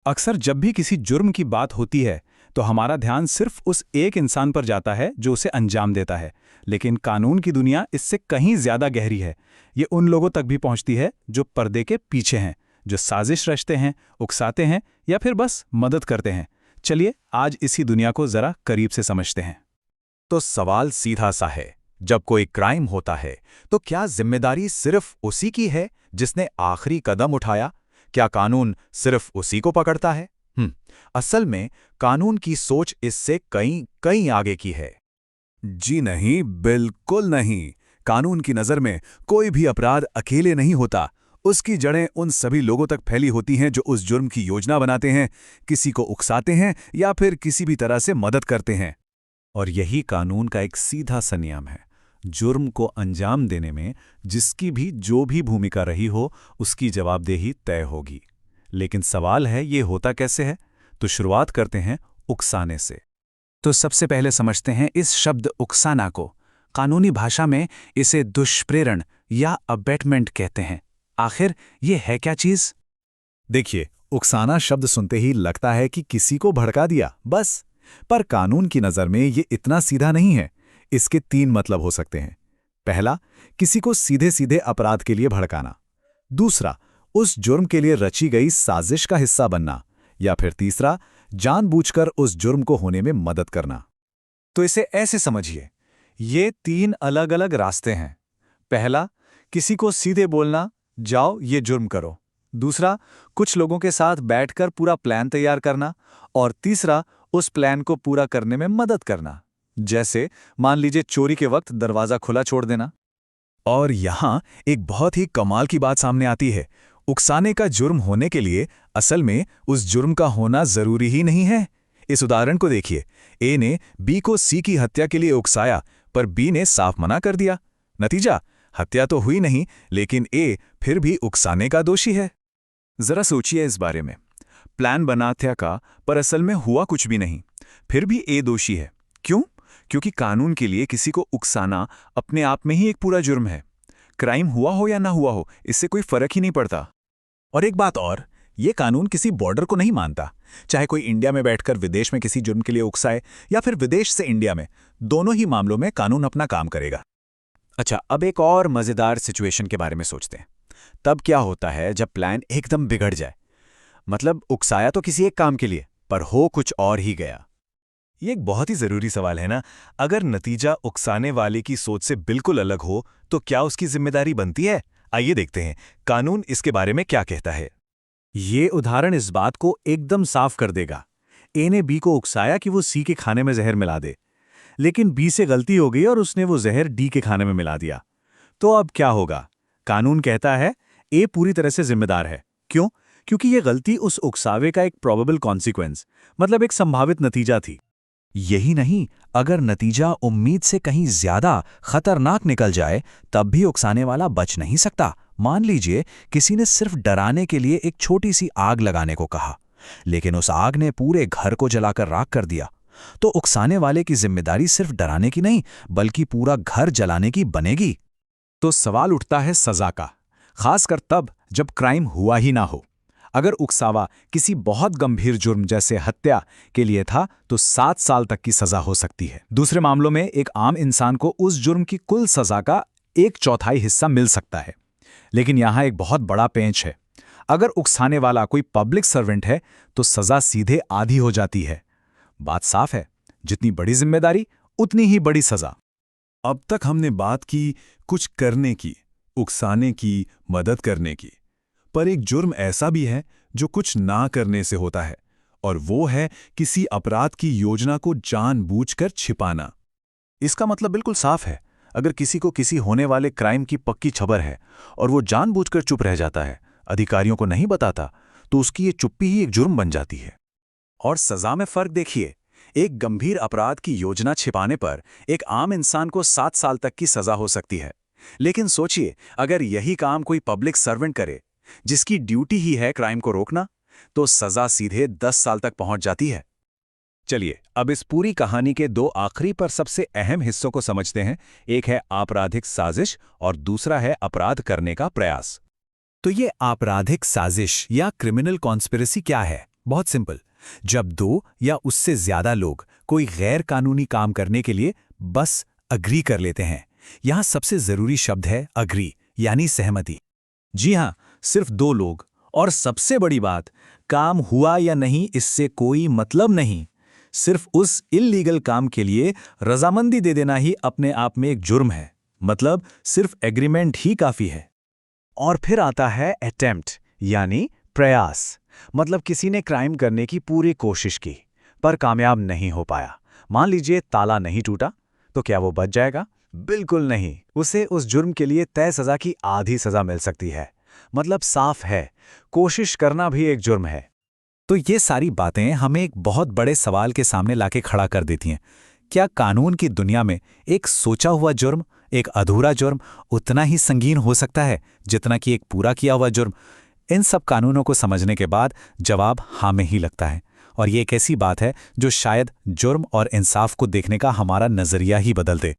अक्सर जब भी किसी जुर्म की बात होती है तो हमारा ध्यान सिर्फ उस एक इंसान पर जाता है जो उसे अंजाम देता है। लेकिन कानून की दुनिया इससे कहीं ज्यादा गहरी है। ये उन लोगों तक भी पहुंचती है जो पर्दे के पीछे हैं, जो साजिश रचते हैं, उकसाते हैं या फिर बस मदद करते हैं। चलिए आज इसी दुनिया को जरा करीब से समझते हैं। तो सवाल सीधा सा है, जब कोई क्राइम होता है तो क्या जिम्मेदारी सिर्फ उसी की है जिसने आखिरी कदम उठाया? क्या कानून सिर्फ उसी को पकड़ता है? असल में कानून की सोच इससे कहीं कहीं आगे की है। जी नहीं, बिल्कुल नहीं। कानून की नज़र में कोई भी अपराध अकेले नहीं होता। उसकी जड़ें उन सभी लोगों तक फैली होती हैं जो उस जुर्म की योजना बनाते हैं, किसी को उकसाते हैं या फिर किसी भी तरह से मदद करते हैं। और यही कानून का एक सीधा सा नियम है। जुर्म को अंजाम देने में जिसकी भी जो भी भूमिका रही हो, उसकी जवाबदेही तय होगी। लेकिन सवाल है, ये होता कैसे है? तो शुरुआत करते हैं उकसाने से। तो सबसे पहले समझते हैं इस शब्द उकसाना को। कानूनी भाषा में इसे दुष्प्रेरण या अबेटमेंट कहते हैं। आखिर ये है क्या चीज? देखिए, उकसाना शब्द सुनते ही लगता है कि किसी को भड़का दिया, बस। पर कानून की नज़र में ये इतना सीधा नहीं है। इसके 3 मतलब हो सकते हैं। पहला, किसी को सीधे सीधे अपराध के लिए भड़काना। दूसरा, उस जुर्म के लिए रची गई साजिश का हिस्सा बनना। या फिर तीसरा, जानबूझकर उस जुर्म को होने में मदद करना। तो इसे ऐसे समझिए, ये 3 अलग अलग रास्ते हैं। पहला, किसी को सीधे बोलना, जाओ ये जुर्म करो। दूसरा, कुछ लोगों के साथ बैठकर पूरा प्लान तैयार करना। और तीसरा, उस प्लान को पूरा करने में मदद करना। जैसे मान लीजिए चोरी के वक्त दरवाजा खुला छोड़ देना। और यहां एक बहुत ही कमाल की बात सामने आती है। उकसाने का जुर्म होने के लिए असल में उस जुर्म का होना जरूरी ही नहीं है। इस उदाहरण को देखिए, ए ने बी को सी की हत्या के लिए उकसाया, पर बी ने साफ मना कर दिया। नतीजा, हत्या तो हुई नहीं, लेकिन ए फिर भी उकसाने का दोषी है। जरा सोचिए इस बारे में। प्लान बना हत्या का, पर असल में हुआ कुछ भी नहीं, फिर भी ए दोषी है। क्यों? क्योंकि कानून के लिए किसी को उकसाना अपने आप में ही एक पूरा जुर्म है। क्राइम हुआ हो या ना हुआ हो, इससे कोई फर्क ही नहीं पड़ता। और एक बात और, ये कानून किसी बॉर्डर को नहीं मानता। चाहे कोई इंडिया में बैठकर विदेश में किसी जुर्म के लिए उकसाए या फिर विदेश से इंडिया में, दोनों ही मामलों में कानून अपना काम करेगा। अच्छा, अब एक और मजेदार सिचुएशन के बारे में सोचते हैं। तब क्या होता है जब प्लान एकदम बिगड़ जाए? मतलब उकसाया तो किसी एक काम के लिए, पर हो कुछ और ही गया। ये एक बहुत ही जरूरी सवाल है ना। अगर नतीजा उकसाने वाले की सोच से बिल्कुल अलग हो, तो क्या उसकी जिम्मेदारी बनती है? आइए देखते हैं कानून इसके बारे में क्या कहता है। ये उदाहरण इस बात को एकदम साफ कर देगा। ए ने बी को उकसाया कि वो सी के खाने में जहर मिला दे, लेकिन बी से गलती हो गई और उसने वो जहर डी के खाने में मिला दिया। तो अब क्या होगा? कानून कहता है ए पूरी तरह से जिम्मेदार है। क्यों? क्योंकि ये गलती उस उकसावे का एक प्रोबेबल कॉन्सिक्वेंस, मतलब एक संभावित नतीजा थी। यही नहीं, अगर नतीजा उम्मीद से कहीं ज्यादा खतरनाक निकल जाए, तब भी उकसाने वाला बच नहीं सकता। मान लीजिए किसी ने सिर्फ डराने के लिए एक छोटी सी आग लगाने को कहा, लेकिन उस आग ने पूरे घर को जलाकर राख कर दिया। तो उकसाने वाले की जिम्मेदारी सिर्फ डराने की नहीं, बल्कि पूरा घर जलाने की बनेगी। तो सवाल उठता है सजा का, खासकर तब जब क्राइम हुआ ही ना हो। अगर उकसावा किसी बहुत गंभीर जुर्म जैसे हत्या के लिए था, तो 7 साल तक की सजा हो सकती है। दूसरे मामलों में एक आम इंसान को उस जुर्म की कुल सजा का 1/4 हिस्सा मिल सकता है। लेकिन यहां एक बहुत बड़ा पेंच है। अगर उकसाने वाला कोई पब्लिक सर्वेंट है, तो सजा सीधे आधी हो जाती है। बात साफ है, जितनी बड़ी जिम्मेदारी उतनी ही बड़ी सजा। अब तक हमने बात की कुछ करने की, उकसाने की, मदद करने की। पर एक जुर्म ऐसा भी है जो कुछ ना करने से होता है, और वो है किसी अपराध की योजना को जानबूझकर छिपाना। इसका मतलब बिल्कुल साफ है। अगर किसी को किसी होने वाले क्राइम की पक्की खबर है और वो जानबूझकर चुप रह जाता है, अधिकारियों को नहीं बताता, तो उसकी ये चुप्पी ही एक जुर्म बन जाती है। और सजा में फर्क देखिए। एक गंभीर अपराध की योजना छिपाने पर एक आम इंसान को 7 साल तक की सजा हो सकती है। लेकिन सोचिए, अगर यही काम कोई पब्लिक सर्वेंट करे, जिसकी ड्यूटी ही है क्राइम को रोकना, तो सजा सीधे 10 साल तक पहुंच जाती है। चलिए अब इस पूरी कहानी के 2 आखिरी पर सबसे अहम हिस्सों को समझते हैं। एक है आपराधिक साजिश और दूसरा है अपराध करने का प्रयास। तो ये आपराधिक साजिश या क्रिमिनल कॉन्स्पिरेसी क्या है? बहुत सिंपल। जब 2 या उससे ज्यादा लोग कोई गैर कानूनी काम करने के लिए बस अग्री कर लेते हैं। यहां सबसे जरूरी शब्द है अग्री, यानी सहमति। जी हाँ, सिर्फ 2 लोग। और सबसे बड़ी बात, काम हुआ या नहीं इससे कोई मतलब नहीं। सिर्फ उस इल्लीगल काम के लिए रजामंदी दे देना ही अपने आप में एक जुर्म है। मतलब सिर्फ एग्रीमेंट ही काफी है। और फिर आता है अटेम्प्ट, यानी प्रयास। मतलब किसी ने क्राइम करने की पूरी कोशिश की पर कामयाब नहीं हो पाया। मान लीजिए ताला नहीं टूटा, तो क्या वो बच जाएगा? बिल्कुल नहीं। उसे उस जुर्म के लिए तय सजा की आधी सजा मिल सकती है। मतलब साफ है, कोशिश करना भी एक जुर्म है। तो ये सारी बातें हमें एक बहुत बड़े सवाल के सामने लाके खड़ा कर देती हैं। क्या कानून की दुनिया में एक सोचा हुआ जुर्म, एक अधूरा जुर्म उतना ही संगीन हो सकता है जितना कि एक पूरा किया हुआ जुर्म? इन सब कानूनों को समझने के बाद जवाब हाँ में ही लगता है। और ये एक ऐसी बात है जो शायद जुर्म और इंसाफ को देखने का हमारा नजरिया ही बदल दे।